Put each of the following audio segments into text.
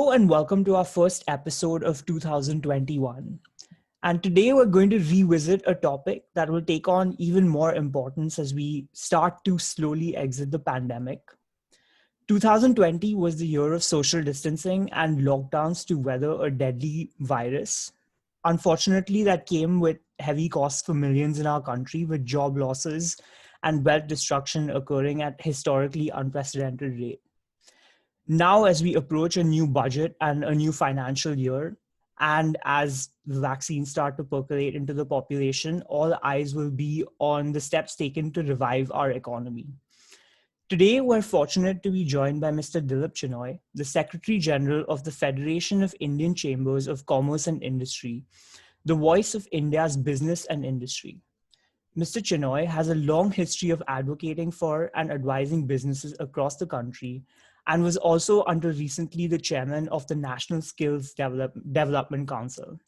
Hello and welcome to our first episode of 2021. And today we're going to revisit a topic that will take on even more importance as we start to slowly exit the pandemic. 2020 was the year of social distancing and lockdowns to weather a deadly virus. Unfortunately, that came with heavy costs for millions in our country, with job losses and wealth destruction occurring at historically unprecedented rate. Now, as we approach a new budget and a new financial year, and as the vaccines start to percolate into the population, all eyes will be on the steps taken to revive our economy. Today, we're fortunate to be joined by Mr. Dilip Chenoy, the Secretary General of the Federation of Indian Chambers of Commerce and Industry, the voice of India's business and industry. Mr. Chenoy has a long history of advocating for and advising businesses across the country and was also until recently the chairman of the National Skills Development Council.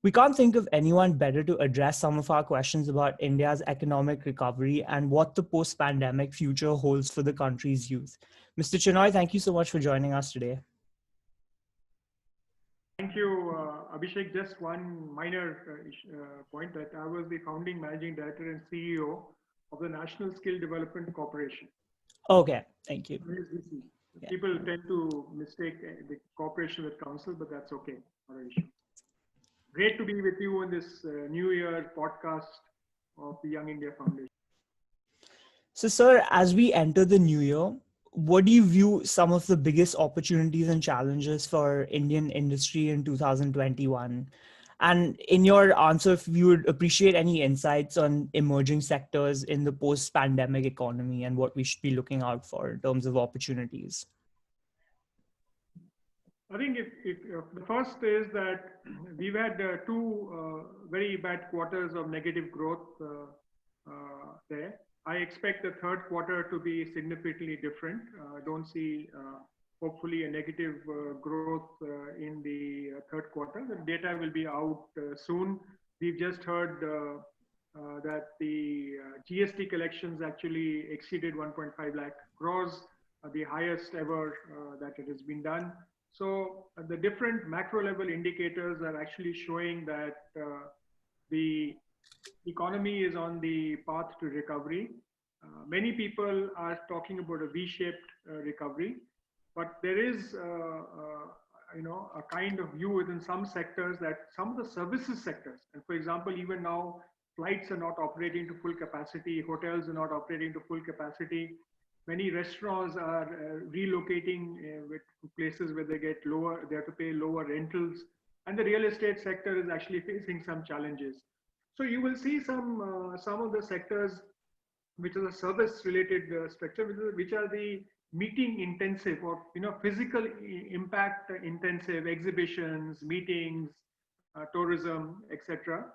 We can't think of anyone better to address some of our questions about India's economic recovery and what the post-pandemic future holds for the country's youth. Mr. Chenoy, thank you so much for joining us today. Thank you, Abhishek. Just one minor point that I was the founding managing director and CEO of the National Skill Development Corporation. Okay, thank you. Yeah. People tend to mistake the corporation with council, but that's okay. Not an issue. Great to be with you on this New Year podcast of the Young India Foundation. So, sir, as we enter the new year, what do you view some of the biggest opportunities and challenges for Indian industry in 2021? And in your answer, if you would appreciate any insights on emerging sectors in the post-pandemic economy and what we should be looking out for in terms of opportunities. I think if the first is that we've had two very bad quarters of negative growth there. I expect the third quarter to be significantly different. I don't see, hopefully, a negative growth in the third quarter. The data will be out soon. We've just heard that the GST collections actually exceeded 1.5 lakh crores, the highest ever that it has been done. So the different macro level indicators are actually showing that the economy is on the path to recovery. Many people are talking about a V-shaped recovery, but there is, a kind of view within some sectors that some of the services sectors, and for example, even now, flights are not operating to full capacity, hotels are not operating to full capacity. Many restaurants are relocating with places where they have to pay lower rentals, and the real estate sector is actually facing some challenges. So you will see some of the sectors which are the service-related structure, which are the meeting intensive or physical impact intensive exhibitions, meetings, tourism, etc.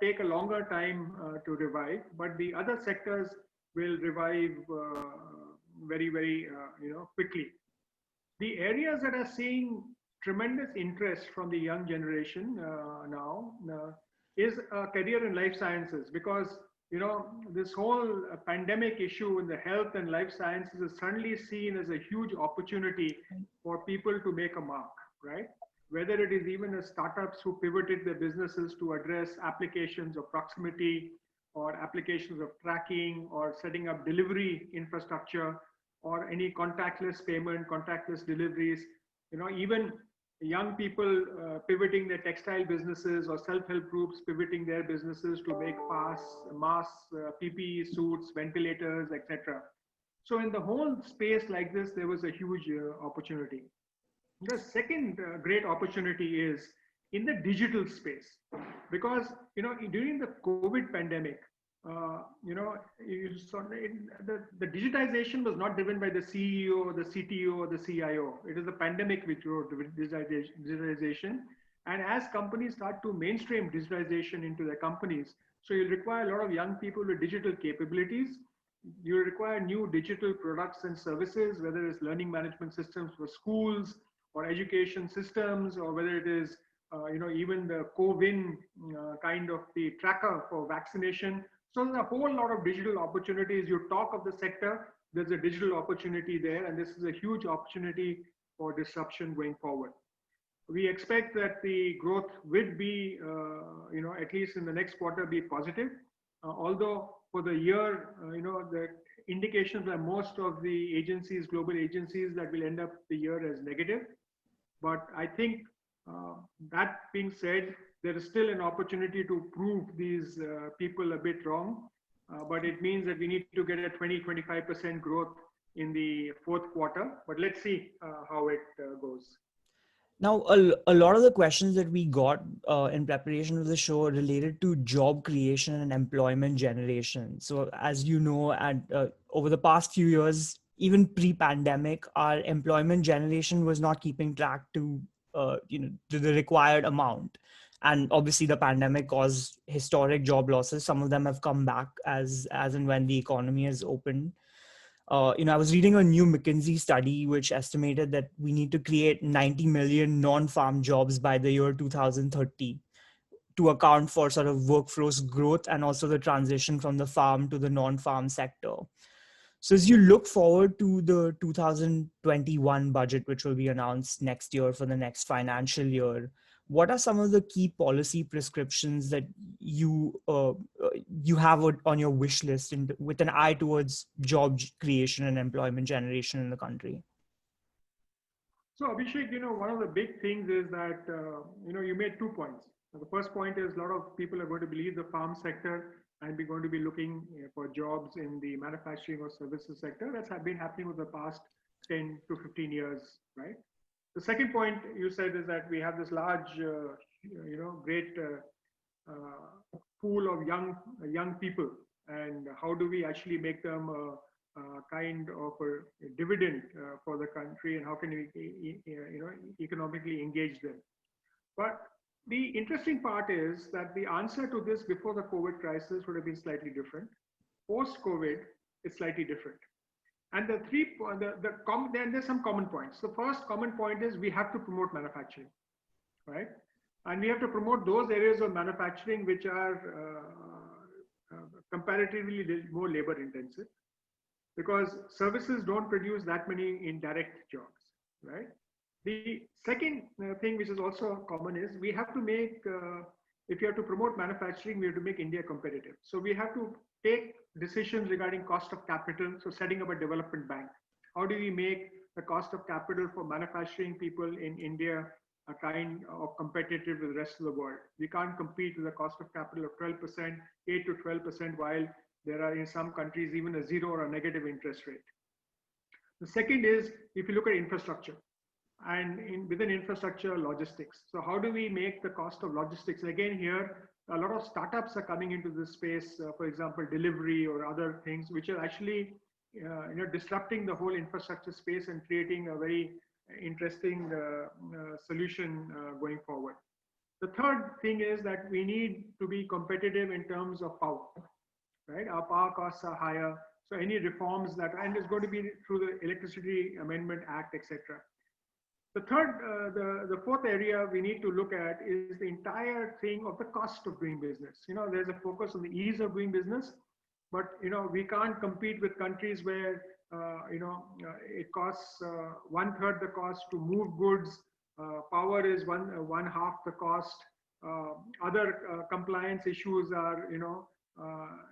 Take a longer time to revive, but the other sectors will revive very, very quickly. The areas that are seeing tremendous interest from the young generation now is career in life sciences, because this whole pandemic issue in the health and life sciences is suddenly seen as a huge opportunity for people to make a mark, right? Whether it is even startups who pivoted their businesses to address applications of proximity or applications of tracking or setting up delivery infrastructure or any contactless payment, contactless deliveries, even young people pivoting their textile businesses or self-help groups pivoting their businesses to make masks, PPE suits, ventilators, etc. So in the whole space like this, there was a huge opportunity. The second great opportunity is in the digital space, because during the COVID pandemic, the digitization was not driven by the CEO, the CTO, or the CIO. It is the pandemic which drove digitization. And as companies start to mainstream digitization into their companies, so you require a lot of young people with digital capabilities. You require new digital products and services, whether it's learning management systems for schools or education systems, or whether it is even the CoWIN kind of the tracker for vaccination. So there's a whole lot of digital opportunities. You talk of the sector, there's a digital opportunity there, and this is a huge opportunity for disruption going forward. We expect that the growth will be, at least in the next quarter, be positive. Although for the year, the indications are most of the agencies, global agencies, that will end up the year as negative. But I think that being said, there is still an opportunity to prove these people a bit wrong. But it means that we need to get a 20-25% growth in the fourth quarter. But let's see how it goes. Now, a lot of the questions that we got in preparation of the show related to job creation and employment generation. So, as you know, over the past few years, even pre-pandemic, our employment generation was not keeping track to the required amount. And obviously, the pandemic caused historic job losses. Some of them have come back as and when the economy has opened. I was reading a new McKinsey study which estimated that we need to create 90 million non-farm jobs by the year 2030 to account for sort of workforce growth and also the transition from the farm to the non-farm sector. So as you look forward to the 2021 budget, which will be announced next year for the next financial year, what are some of the key policy prescriptions that you have on your wish list with an eye towards job creation and employment generation in the country? So Abhishek, one of the big things is that, you made 2 points. The first point is a lot of people are going to believe the farm sector and we're going to be looking for jobs in the manufacturing or services sector. That's been happening over the past 10 to 15 years, right? The second point you said is that we have this large, great pool of young people, and how do we actually make them kind of a dividend for the country, and how can we, economically engage them? But the interesting part is that the answer to this before the COVID crisis would have been slightly different. Post-COVID, it's slightly different. And then there's some common points. The first common point is we have to promote manufacturing, right? And we have to promote those areas of manufacturing which are comparatively more labor intensive, because services don't produce that many indirect jobs, right? The second thing which is also common is we have to make, if you have to promote manufacturing, we have to make India competitive. So we have to take decisions regarding cost of capital. So setting up a development bank. How do we make the cost of capital for manufacturing people in India a kind of competitive with the rest of the world? We can't compete with a cost of capital of 12%, 8 to 12%, while there are in some countries even a zero or a negative interest rate. The second is, if you look at infrastructure, and within infrastructure, logistics. So how do we make the cost of logistics? And again, here, a lot of startups are coming into this space, for example, delivery or other things, which are actually disrupting the whole infrastructure space and creating a very interesting solution going forward. The third thing is that we need to be competitive in terms of power, right? Our power costs are higher. So any reforms that, and it's going to be through the Electricity Amendment Act, etc. The fourth area we need to look at is the entire thing of the cost of doing business. There's a focus on the ease of doing business, but we can't compete with countries where it costs 1/3 the cost to move goods. Power is one half the cost. Other compliance issues are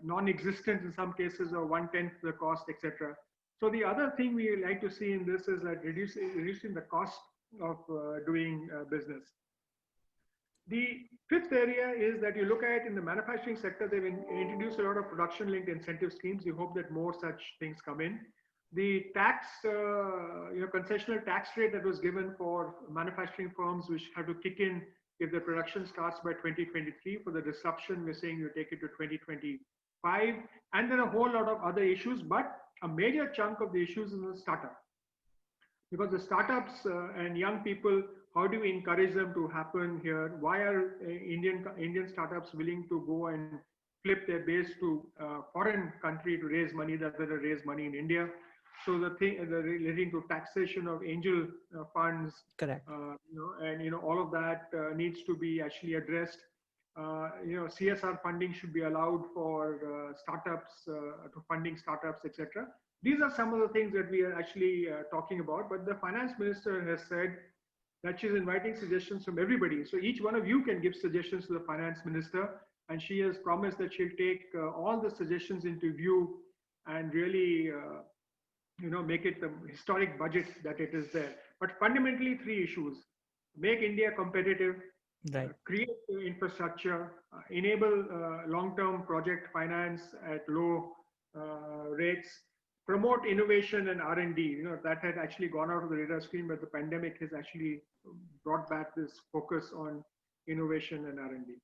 non-existent in some cases, or 1/10 the cost, etc. So the other thing we like to see in this is that reducing the cost of doing business. The fifth area is that you look at in the manufacturing sector, they've introduced a lot of production-linked incentive schemes. We hope that more such things come in. The tax, concessional tax rate that was given for manufacturing firms, which have to kick in if the production starts by 2023. For the disruption, we're saying you take it to 2025. And then a whole lot of other issues, but a major chunk of the issues is the startup. Because the startups and young people, how do we encourage them to happen here? Why are Indian startups willing to go and flip their base to a foreign country to raise money rather than raise money in India? So the thing relating to taxation of angel funds, correct, and all of that needs to be actually addressed. CSR funding should be allowed for startups, to funding startups, etc. These are some of the things that we are actually talking about. But the finance minister has said that she's inviting suggestions from everybody. So each one of you can give suggestions to the finance minister. And she has promised that she'll take all the suggestions into view and really, make it the historic budget that it is there. But fundamentally, three issues: make India competitive, Right. create the infrastructure, enable long-term project finance at low rates, promote innovation and R&D. That had actually gone out of the radar screen, but the pandemic has actually brought back this focus on innovation and R&D.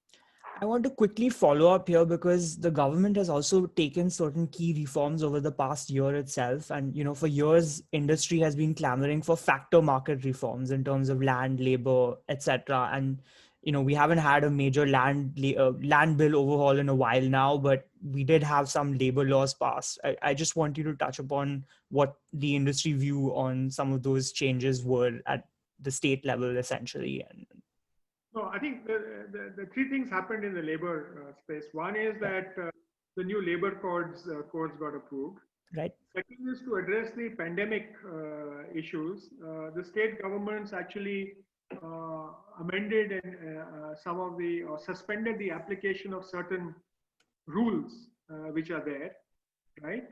I want to quickly follow up here because the government has also taken certain key reforms over the past year itself. And, for years, industry has been clamoring for factor market reforms in terms of land, labor, etc. And, we haven't had a major land bill overhaul in a while now, but we did have some labor laws passed. I just want you to touch upon what the industry view on some of those changes were at the state level, essentially. No, I think the three things happened in the labor space. One is that the new labor codes got approved. Right. Second is to address the pandemic issues. The state governments actually amended and some of the or suspended the application of certain rules which are there, right?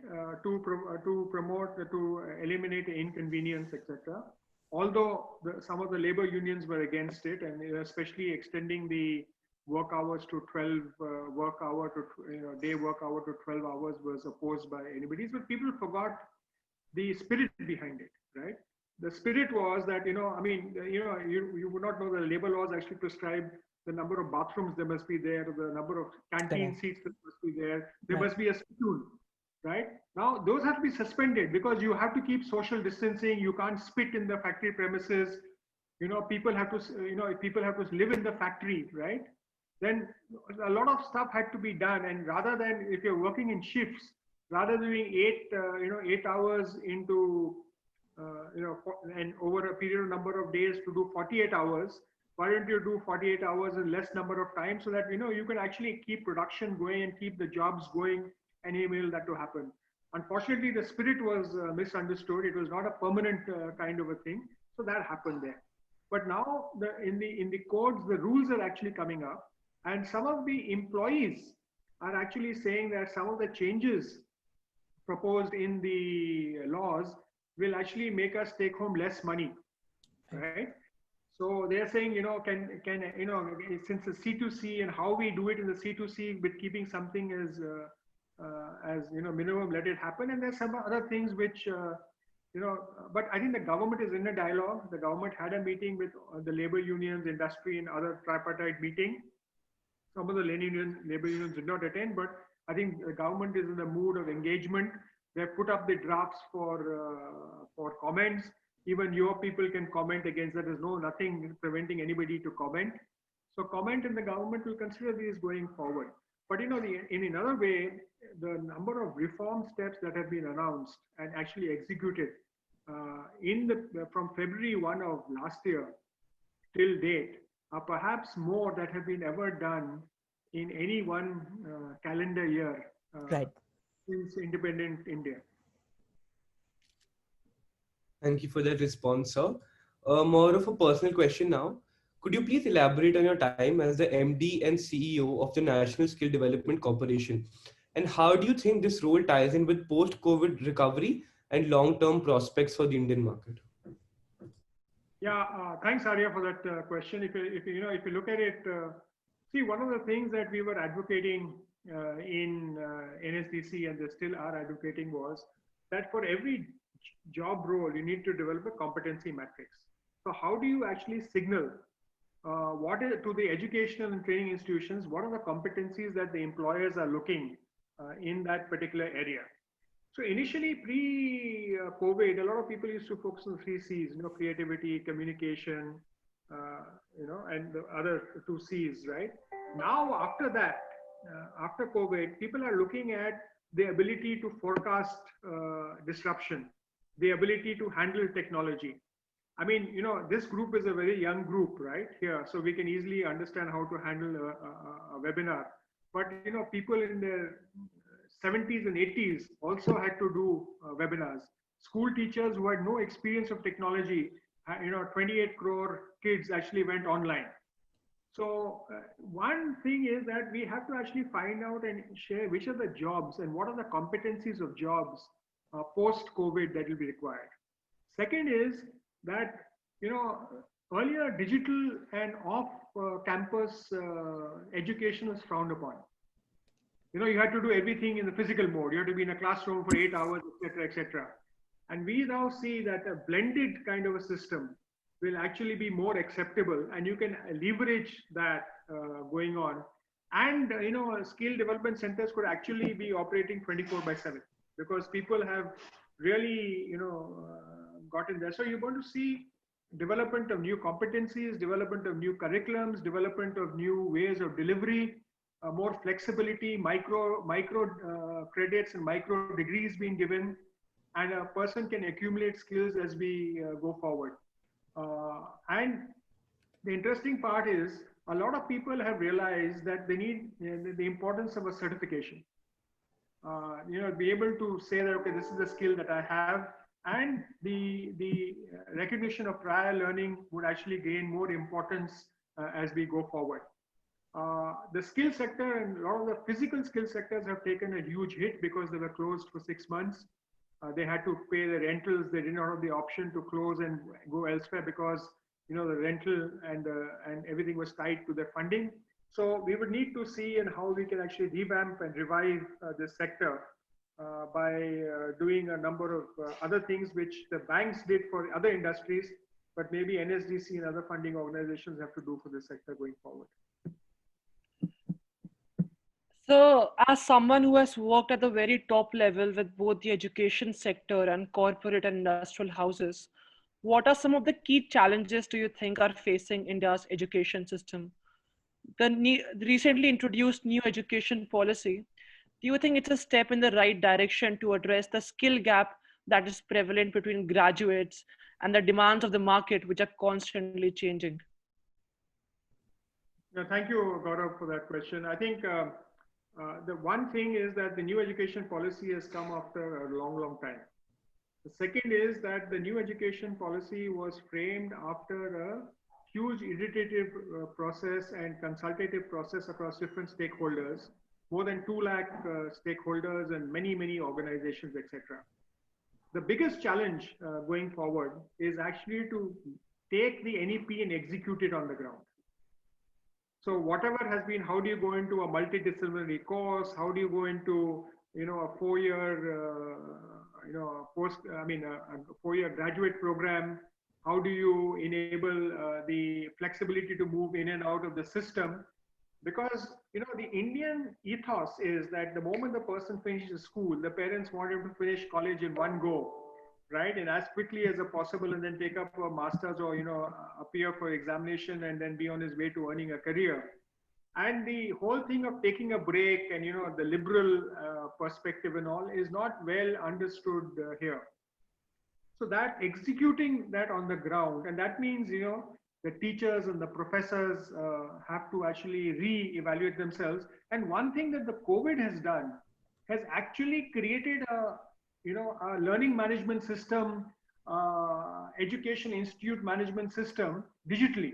To promote to eliminate inconvenience, etc. Although some of the labor unions were against it, and especially extending the work hours to 12 day work hour to 12 hours was opposed by anybody. But people forgot the spirit behind it, right? The spirit was that, you would not know the labor laws actually prescribe the number of bathrooms there must be there, the number of canteen seats that must be there. There must be a schedule. Right now, those have to be suspended because you have to keep social distancing. You can't spit in the factory premises. People have to live in the factory, right? Then a lot of stuff had to be done. And rather than, if you're working in shifts, rather than doing 8 hours into, and over a period of number of days to do 48 hours, why don't you do 48 hours in less number of time so that, you can actually keep production going and keep the jobs going and enable that to happen. Unfortunately, the spirit was misunderstood. It was not a permanent kind of a thing. So that happened there. But now in the codes, the rules are actually coming up. And some of the employees are actually saying that some of the changes proposed in the laws will actually make us take home less money, right? So they're saying, since the C2C and how we do it in the C2C with keeping something as minimum, let it happen. And there's some other things which, but I think the government is in a dialogue. The government had a meeting with the labor unions, industry, and other tripartite meeting. Some of the labor unions did not attend, but I think the government is in the mood of engagement. They've put up the drafts for comments. Even your people can comment against that. There's nothing preventing anybody to comment. So comment, and the government will consider these going forward. But in another way, the number of reform steps that have been announced and actually executed from February 1 of last year till date are perhaps more that have been ever done in any one calendar year since independent India. Thank you for that response, sir. More of a personal question now. Could you please elaborate on your time as the MD and CEO of the National Skill Development Corporation? And how do you think this role ties in with post-COVID recovery and long-term prospects for the Indian market? Yeah, thanks, Arya, for that question. If you look at it, see, one of the things that we were advocating in NSDC, and they still are advocating, was that for every job role, you need to develop a competency matrix. So how do you actually signal what is to the educational and training institutions, what are the competencies that the employers are looking in that particular area? So initially, pre-COVID, a lot of people used to focus on the 3 C's, creativity, communication, and the other 2 C's, right? Now, after that, after COVID, people are looking at the ability to forecast disruption, the ability to handle technology. I mean, this group is a very young group, right? Here, so we can easily understand how to handle a webinar. But, people in their 70s and 80s also had to do webinars. School teachers who had no experience of technology, 28 crore kids actually went online. So one thing is that we have to actually find out and share which are the jobs and what are the competencies of jobs post-COVID that will be required. Second is that, earlier digital and off-campus education was frowned upon. You had to do everything in the physical mode. You had to be in a classroom for 8 hours, etc., etc. And we now see that a blended kind of a system will actually be more acceptable, and you can leverage that going on. And skill development centers could actually be operating 24/7 because people have really gotten there. So you're going to see development of new competencies, development of new curriculums, development of new ways of delivery, more flexibility, micro credits and micro degrees being given, and a person can accumulate skills as we go forward. And the interesting part is a lot of people have realized that they need the importance of a certification. Be able to say that, okay, this is the skill that I have, and the recognition of prior learning would actually gain more importance as we go forward. The skill sector and a lot of the physical skill sectors have taken a huge hit because they were closed for 6 months. They had to pay the rentals. They did not have the option to close and go elsewhere because the rental and everything was tied to their funding. So we would need to see and how we can actually revamp and revive this sector by doing a number of other things which the banks did for other industries, but maybe NSDC and other funding organizations have to do for this sector going forward. So, as someone who has worked at the very top level with both the education sector and corporate and industrial houses, what are some of the key challenges do you think are facing India's education system? The recently introduced new education policy, do you think it's a step in the right direction to address the skill gap that is prevalent between graduates and the demands of the market, which are constantly changing? Thank you, Gaurav, for that question. I think the one thing is that the new education policy has come after a long, long time. The second is that the new education policy was framed after a huge iterative process and consultative process across different stakeholders, more than 2 lakh stakeholders and many, many organizations, etc. The biggest challenge going forward is actually to take the NEP and execute it on the ground. So whatever has been, how do you go into a multidisciplinary course? How do you go into, a 4-year, a 4-year graduate program? How do you enable the flexibility to move in and out of the system? Because, the Indian ethos is that the moment the person finishes school, the parents want him to finish college in one go, right? And as quickly as possible, and then take up a master's or, appear for examination and then be on his way to earning a career. And the whole thing of taking a break and, the liberal perspective and all is not well understood here. So that executing that on the ground, and that means, the teachers and the professors have to actually re-evaluate themselves. And one thing that the COVID has done has actually created a learning management system, education institute management system digitally,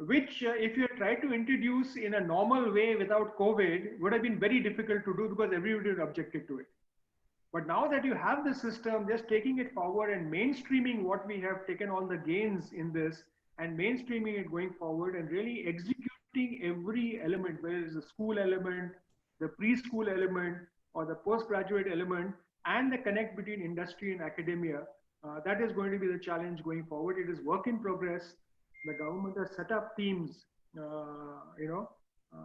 which if you try to introduce in a normal way without COVID would have been very difficult to do because everybody would objected to it. But now that you have the system, just taking it forward and mainstreaming what we have taken all the gains in this and mainstreaming it going forward and really executing every element, whether it's the school element, the preschool element, or the postgraduate element, and the connect between industry and academia, that is going to be the challenge going forward. It is work in progress. The government has set up teams,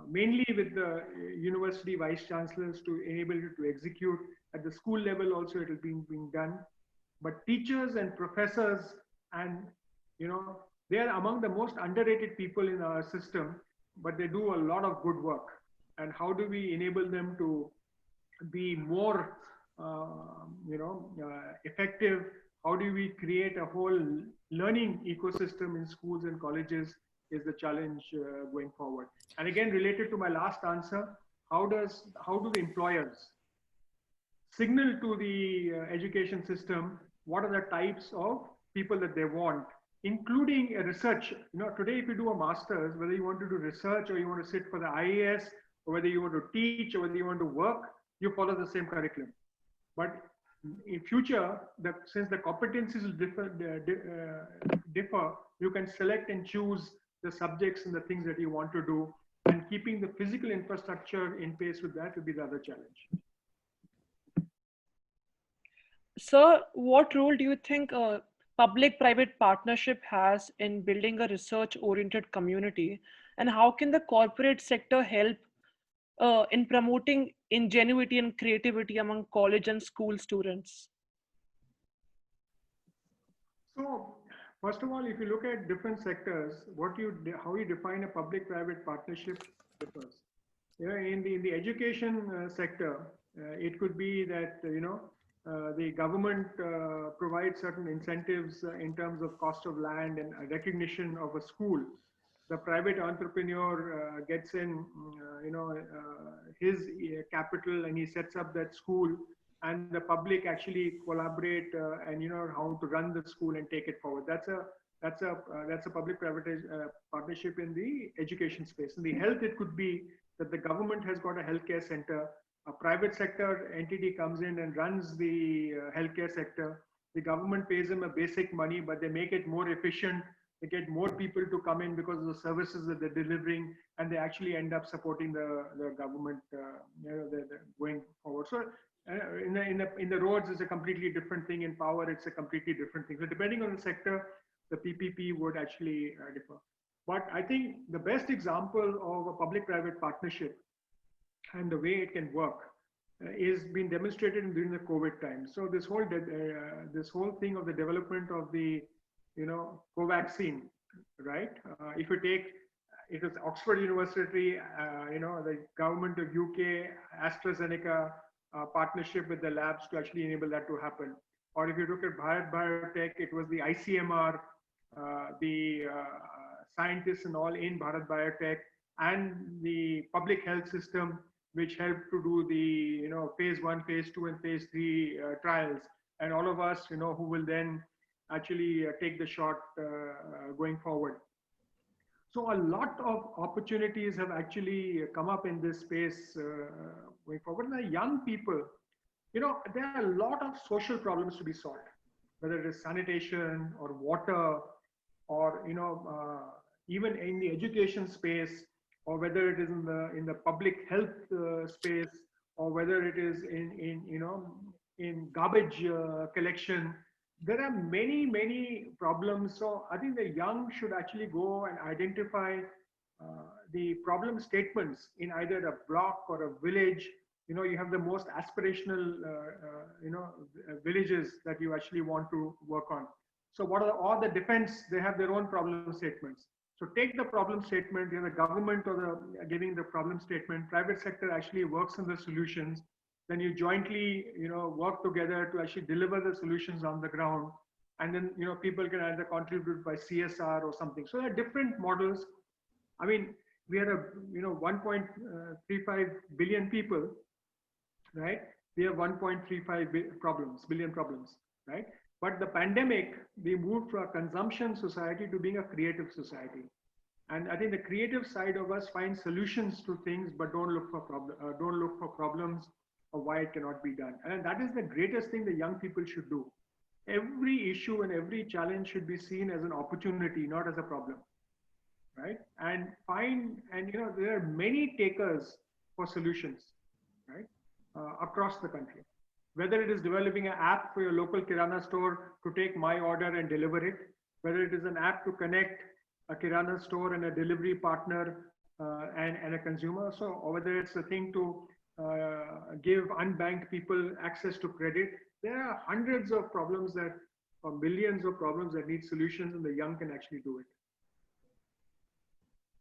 mainly with the university vice chancellors to enable it to execute. At the school level also it is being done. But teachers and professors and, they are among the most underrated people in our system, but they do a lot of good work. And how do we enable them to be more effective? How do we create a whole learning ecosystem in schools and colleges is the challenge going forward. And again, related to my last answer, how do the employers signal to the education system what are the types of people that they want, including a research. Today, if you do a master's, whether you want to do research or you want to sit for the IAS, or whether you want to teach or whether you want to work, you follow the same curriculum. But in future, since the competencies will differ, you can select and choose the subjects and the things that you want to do, and keeping the physical infrastructure in pace with that will be the other challenge. Sir, what role do you think public-private partnership has in building a research-oriented community, and how can the corporate sector help in promoting ingenuity and creativity among college and school students? So, first of all, if you look at different sectors, how you define a public-private partnership differs. In the education sector, it could be that the government provides certain incentives in terms of cost of land and recognition of a school. The private entrepreneur gets in, his capital, and he sets up that school, and the public actually collaborate and how to run the school and take it forward. That's a public-private partnership in the education space. In the health, it could be that the government has got a healthcare center. A private sector entity comes in and runs the healthcare sector. The government pays them a basic money, but they make it more efficient. They get more people to come in because of the services that they're delivering, and they actually end up supporting the government going forward. So in the roads, it's a completely different thing. In power, it's a completely different thing. So depending on the sector, the PPP would actually differ. But I think the best example of a public-private partnership and the way it can work is being demonstrated during the COVID time. So this whole thing of the development of the Covaxin, right? If you take it was Oxford University, the government of UK, AstraZeneca partnership with the labs to actually enable that to happen. Or if you look at Bharat Biotech, it was the ICMR, the scientists and all in Bharat Biotech, and the public health system, which helped to do the phase 1, phase 2, and phase 3 trials, and all of us who will then actually take the shot going forward. So a lot of opportunities have actually come up in this space going forward. And the young people, there are a lot of social problems to be solved, whether it is sanitation or water, or even in the education space, or whether it is in the public health space, or whether it is in garbage collection. There are many problems. So I think the young should actually go and identify the problem statements in either a block or a village. You have the most aspirational villages that you actually want to work on. So what are all the defense? They have their own problem statements. So take the problem statement, the government or giving the problem statement, private sector actually works on the solutions. Then you jointly, work together to actually deliver the solutions on the ground. And then, people can either contribute by CSR or something. So there are different models. I mean, we are 1.35 billion people, right? We have 1.35 billion problems, right? But the pandemic, we moved from a consumption society to being a creative society. And I think the creative side of us finds solutions to things, but don't look for problems or why it cannot be done. And that is the greatest thing the young people should do. Every issue and every challenge should be seen as an opportunity, not as a problem, right? And there are many takers for solutions, right? Across the country. Whether it is developing an app for your local Kirana store to take my order and deliver it, whether it is an app to connect a Kirana store and a delivery partner and a consumer, or whether it's a thing to give unbanked people access to credit. There are hundreds of problems or millions of problems that need solutions, and the young can actually do it.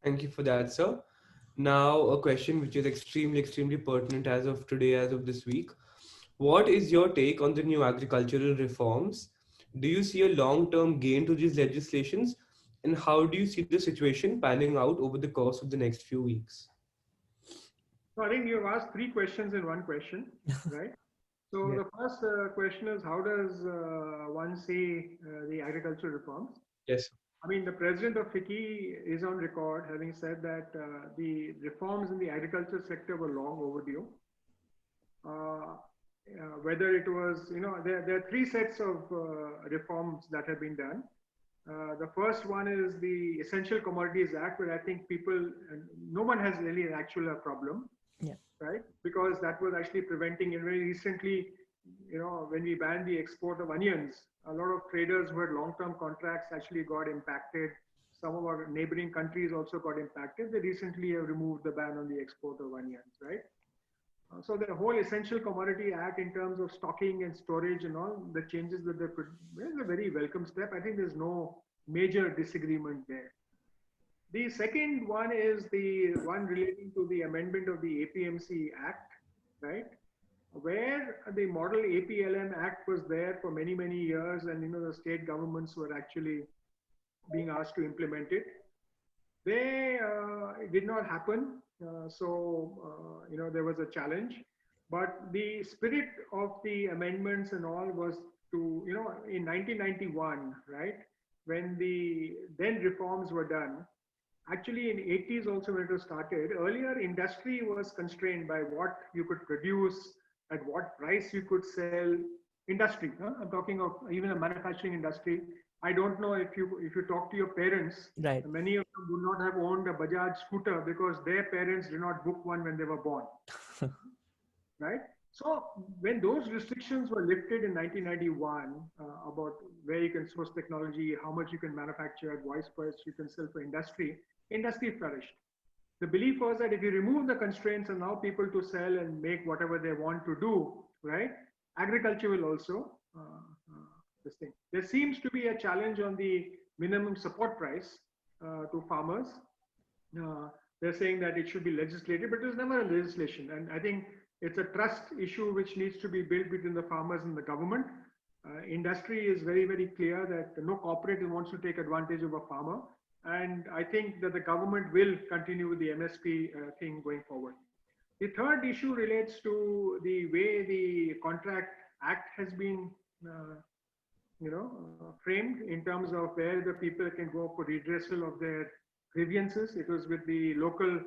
Thank you for that, sir. Now, a question which is extremely pertinent as of today, as of this week. What is your take on the new agricultural reforms? Do you see a long-term gain to these legislations? And how do you see the situation panning out over the course of the next few weeks? So I think you've asked 3 questions in one question, right? So Yeah. the first question is, how does one see the agricultural reforms? Yes. I mean, the president of FICCI is on record having said that the reforms in the agriculture sector were long overdue. Whether it was, there are three sets of reforms that have been done. The first one is the Essential Commodities Act, where I think no one has really an actual problem, Yeah. right? Because that was actually preventing, and very recently, when we banned the export of onions, a lot of traders who had long-term contracts actually got impacted. Some of our neighboring countries also got impacted. They recently have removed the ban on the export of onions, right? So the whole Essential Commodity Act in terms of stocking and storage and all the changes that they put is a very welcome step. I think there's no major disagreement there. The second one is the one relating to the amendment of the APMC Act, right? Where the model APLM Act was there for many, many years, and the state governments were actually being asked to implement it. It did not happen. There was a challenge. But the spirit of the amendments and all was to, in 1991, right, when the then reforms were done, actually in 80s also when it was started, earlier industry was constrained by what you could produce, at what price you could sell. Industry, huh? I'm talking of even a manufacturing industry. I don't know if you talk to your parents, Right. many of them would not have owned a Bajaj scooter because their parents did not book one when they were born. Right? So when those restrictions were lifted in 1991 about where you can source technology, how much you can manufacture, at what price you can sell for industry flourished. The belief was that if you remove the constraints and allow people to sell and make whatever they want to do, right? Agriculture will also this thing. There seems to be a challenge on the minimum support price to farmers. They're saying that it should be legislated, but there's never a legislation. And I think it's a trust issue which needs to be built between the farmers and the government. Industry is very, very clear that no corporate wants to take advantage of a farmer. And I think that the government will continue with the MSP thing going forward. The third issue relates to the way the Contract Act has been framed in terms of where the people can go for redressal of their grievances. It was with the local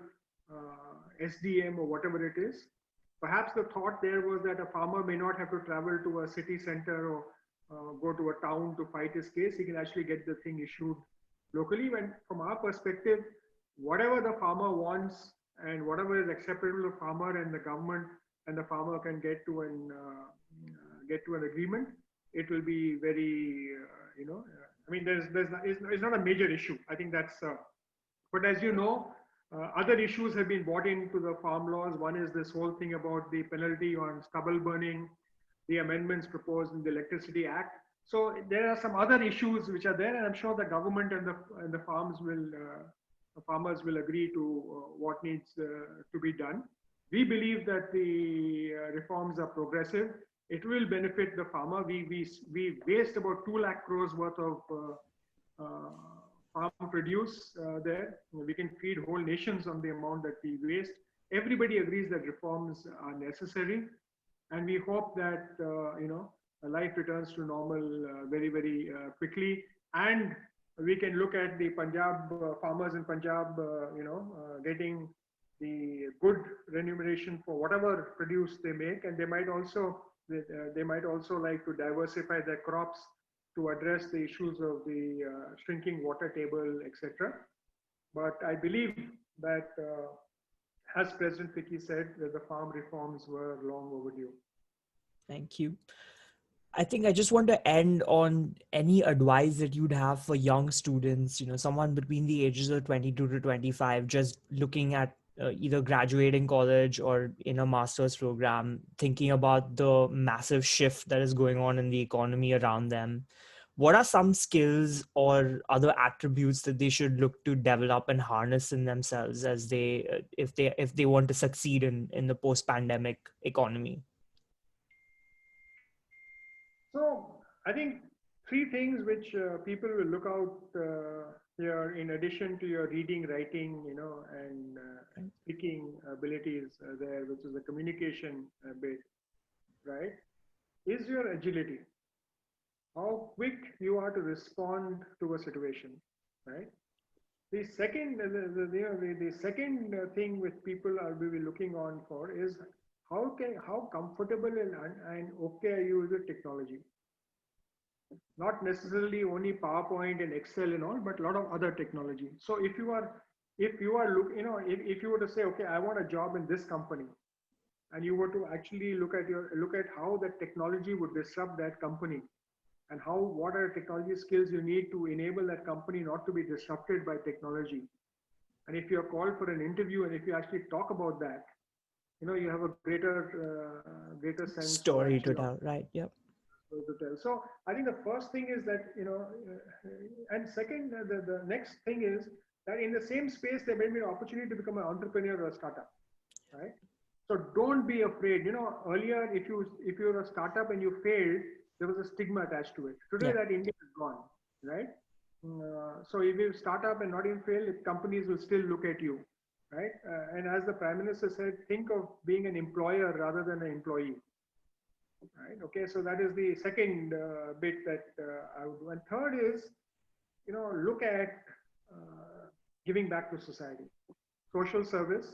SDM or whatever it is. Perhaps the thought there was that a farmer may not have to travel to a city center or go to a town to fight his case. He can actually get the thing issued locally. When, from our perspective, whatever the farmer wants and whatever is acceptable to farmer and the government and the farmer can get to an agreement, it will be very, I mean, it's not a major issue. I think that's, but as you know, other issues have been brought into the farm laws. One is this whole thing about the penalty on stubble burning, the amendments proposed in the Electricity Act. So there are some other issues which are there, and I'm sure the government and the farmers will agree to what needs to be done. We believe that the reforms are progressive. It will benefit the farmer. We waste about 2 lakh crores worth of farm produce there. We can feed whole nations on the amount that we waste. Everybody agrees that reforms are necessary, and we hope that life returns to normal very, very quickly. And we can look at the Punjab farmers in Punjab, getting the good remuneration for whatever produce they make, and they might also like to diversify their crops to address the issues of the shrinking water table, etc. But I believe that, as President FICCI said, that the farm reforms were long overdue. Thank you. I think I just want to end on any advice that you'd have for young students, someone between the ages of 22 to 25, just looking at either graduating college or in a master's program, thinking about the massive shift that is going on in the economy around them. What are some skills or other attributes that they should look to develop and harness in themselves as if they want to succeed in the post-pandemic economy? So I think 3 things which people will look out here, in addition to your reading, writing, and speaking abilities there, which is the communication bit, right? is your agility, how quick you are to respond to a situation, right? The second, the second thing with people are we will be looking on for is how comfortable and okay are you with technology? Not necessarily only PowerPoint and Excel and all, but a lot of other technology. So if you are if you were to say, okay, I want a job in this company, and you were to actually look at how that technology would disrupt that company, and what are technology skills you need to enable that company not to be disrupted by technology. And if you're called for an interview, and if you actually talk about that, you have a greater sense Story to tell, right? Yep. to tell. So I think the first thing is that, and second, the next thing is that in the same space, there may be an opportunity to become an entrepreneur or a startup, right? So don't be afraid. Earlier, if you were a startup and you failed, there was a stigma attached to it. Today, that India is gone, right? So if you start up and not even fail, companies will still look at you, right? And as the Prime Minister said, think of being an employer rather than an employee. Right. Okay. So that is the second bit that I would do. And third is, look at giving back to society, social service,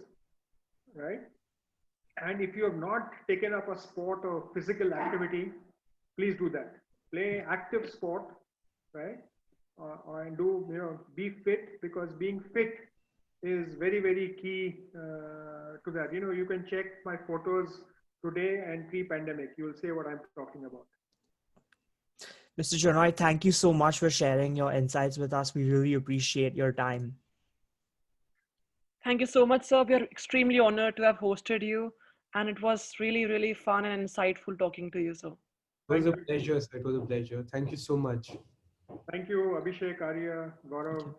right? And if you have not taken up a sport or physical activity, please do that. Play active sport, right? And be fit, because being fit is very, very key to that. You can check my photos today and pre-pandemic. You will say what I'm talking about. Mr. Chenoy, thank you so much for sharing your insights with us. We really appreciate your time. Thank you so much, sir. We are extremely honored to have hosted you. And it was really, really fun and insightful talking to you, sir. It was a pleasure, sir. It was a pleasure. Thank you so much. Thank you, Abhishek, Arya, Gaurav.